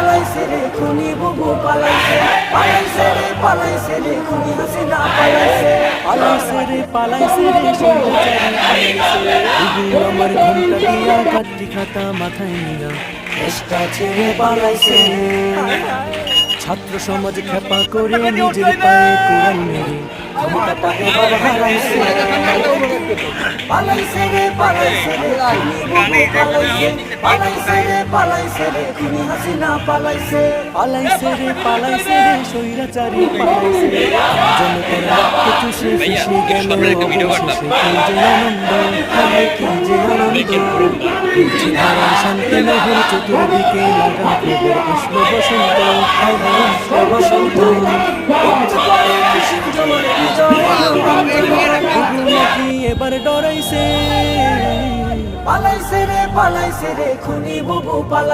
পালাইছে রে খুনি বুবু পালাইছে, পালাইছে রে খুনি হাসিনা পালাইছে, পালাইছে রে স্বৈরাচারী পালাইছে। বুবু আমার ঘুমটা দিয়া কাটটি খাতা মাথায় নিয়া দেশটা ছেড়ে পালাইছে। ছাত্র সমাজ খেপা করে নিজের পায়ে কোড়াল মেরে ক্ষমতাটা এবার হারাইছে। পালাইছে রে খুনি বুবু পালাইছে, পালাইছে রে খুনি হাসিনা পালাইছে, পালাইছে রে স্বৈরাচারী পালাইছে। জনতার রক্ত চুষে ফেসে গেল অবশেষে কি যে আনন্দ, কি যে আনন্দ। ধারা শান্তি লহর চতুর্দিকে লাগা খবর আসলো বসন্ত, আসলো বসন্ত। বুবু নাকি এবার ডরাইছে, পালাইছে রে খুনি বুবু পালাইছে।